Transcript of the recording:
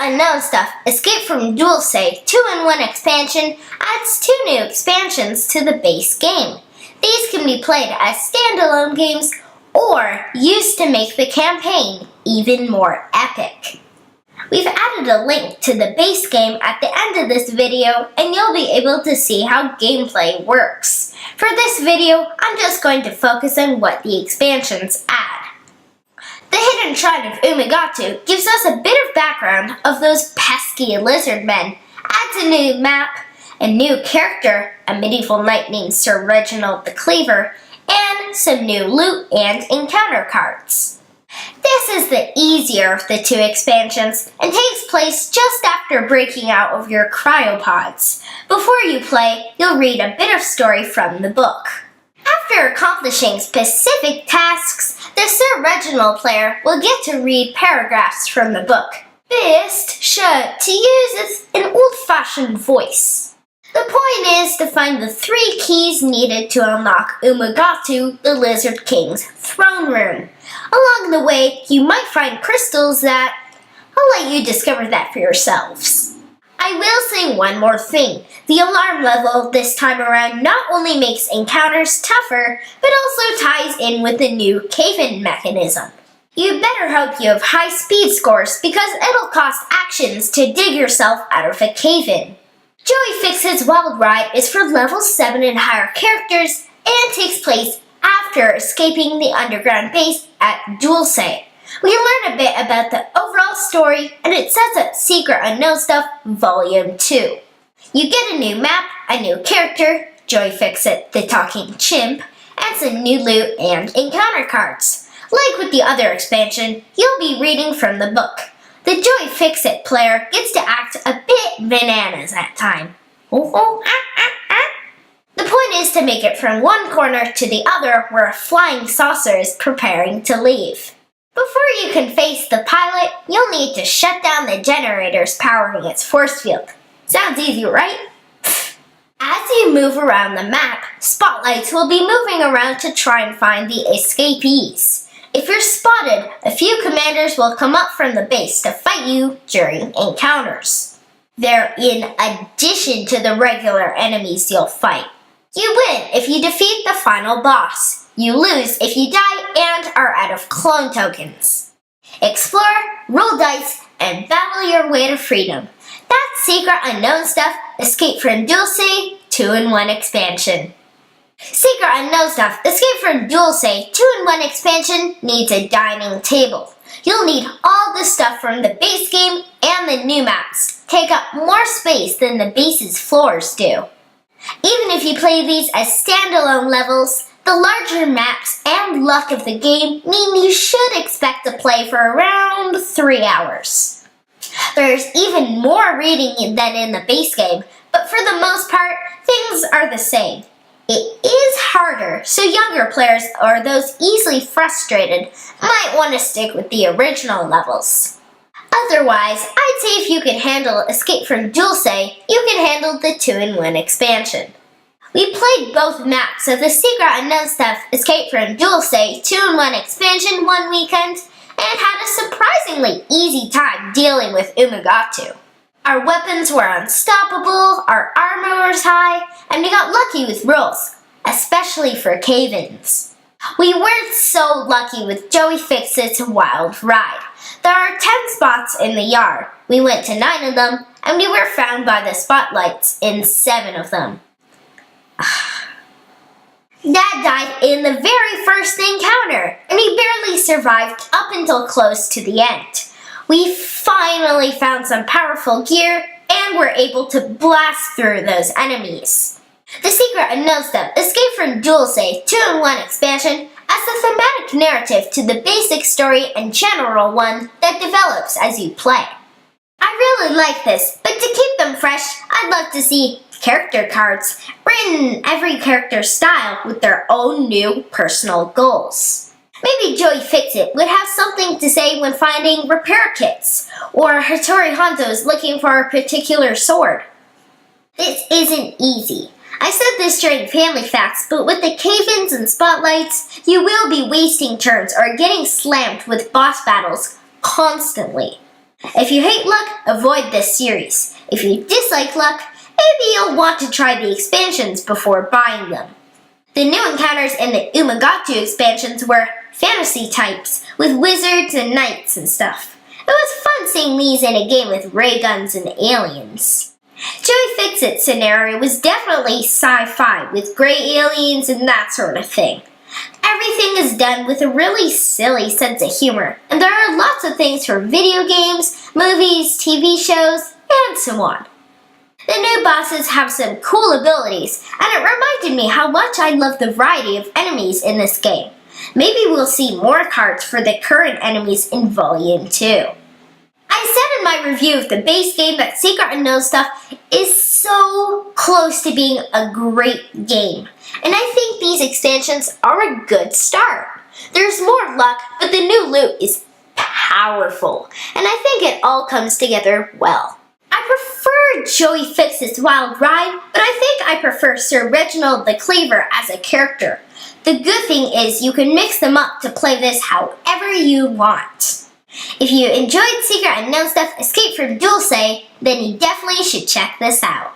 Unknown Stuff Escape from Dulce 2-in-1 expansion adds 2 new expansions to the base game. These can be played as standalone games or used to make the campaign even more epic. We've added a link to the base game at the end of this video, and you'll be able to see how gameplay works. For this video, I'm just going to focus on what the expansions add. The Hidden Shrine of Umagatu gives us a bit of background of those pesky lizard men, adds a new map, a new character, a medieval knight named Sir Reginald the Cleaver, and some new loot and encounter cards. This is the easier of the 2 expansions and takes place just after breaking out of your cryopods. Before you play, you'll read a bit of story from the book. After accomplishing specific tasks, the Sir Reginald player will get to read paragraphs from the book. Best sure to use an old-fashioned voice. The point is to find the 3 keys needed to unlock Umagatu, the Lizard King's throne room. Along the way, you might find crystals that... I'll let you discover that for yourselves. I will say one more thing. The alarm level this time around not only makes encounters tougher, but also ties in with the new cave-in mechanism. You better hope you have high speed scores because it'll cost actions to dig yourself out of a cave-in. Joey Fixit's Wild Ride is for level 7 and higher characters and takes place after escaping the underground base at Dulce. We learn a bit about the overall story, and it sets up Secret Unknown Stuff Volume 2. You get a new map, a new character, Joey Fixit the Talking Chimp, and some new loot and encounter cards. Like with the other expansion, you'll be reading from the book. The Joey Fixit player gets to act a bit bananas at times. The point is to make it from one corner to the other where a flying saucer is preparing to leave. Before you can face the pilot, you'll need to shut down the generators powering its force field. Sounds easy, right? As you move around the map, spotlights will be moving around to try and find the escapees. If you're spotted, a few commanders will come up from the base to fight you during encounters. They're in addition to the regular enemies you'll fight. You win if you defeat the final boss. You lose if you die and are out of clone tokens. Explore, roll dice, and battle your way to freedom. That's Secret Unknown Stuff Escape from Dulce 2-in-1 expansion. Secret Unknown Stuff Escape from Dulce 2-in-1 expansion needs a dining table. You'll need all the stuff from the base game and the new maps. Take up more space than the base's floors do. Even if you play these as standalone levels, the larger maps and luck of the game mean you should expect to play for around 3 hours. There's even more reading than in the base game, but for the most part, things are the same. It is harder, so younger players or those easily frustrated might want to stick with the original levels. Otherwise, I'd say if you can handle Escape from Dulce, you can handle the 2-in-1 expansion. We played both maps of the Secret Unknown Stuff Escape from Dulce 2-in-1 expansion one weekend and had a surprisingly easy time dealing with Umagatu. Our weapons were unstoppable, our armor was high, and we got lucky with rolls, especially for cave-ins. We weren't so lucky with Joey Fixit's Wild Ride. There are 10 spots in the yard. We went to 9 of them, and we were found by the spotlights in 7 of them. Dad died in the very first encounter, and he barely survived up until close to the end. We finally found some powerful gear and were able to blast through those enemies. The Secret Unknown Stuff Escape from Dulce 2-in-1 expansion adds a thematic narrative to the basic story and general one that develops as you play. I really like this, but to keep them fresh, I'd love to see character cards written in every character's style with their own new personal goals. Maybe Joey Fixit would have something to say when finding repair kits, or Hattori Hanzo's looking for a particular sword. This isn't easy. I said this during Family Facts, but with the cave-ins and spotlights, you will be wasting turns or getting slammed with boss battles constantly. If you hate luck, avoid this series. If you dislike luck, maybe you'll want to try the expansions before buying them. The new encounters in the Umagatu expansions were fantasy types, with wizards and knights and stuff. It was fun seeing these in a game with ray guns and aliens. Joey Fixit's scenario was definitely sci-fi, with gray aliens and that sort of thing. Everything is done with a really silly sense of humor, and there are lots of things for video games, movies, TV shows, and so on. The new bosses have some cool abilities, and it reminded me how much I love the variety of enemies in this game. Maybe we'll see more cards for the current enemies in Volume 2. I said in my review of the base game that Secret Unknown Stuff is so close to being a great game, and I think these expansions are a good start. There's more luck, but the new loot is powerful, and I think it all comes together well. I prefer Joey Fixit's Wild Ride, but I think I prefer Sir Reginald the Cleaver as a character. The good thing is you can mix them up to play this however you want. If you enjoyed Secret Unknown Stuff Escape from Dulce, then you definitely should check this out.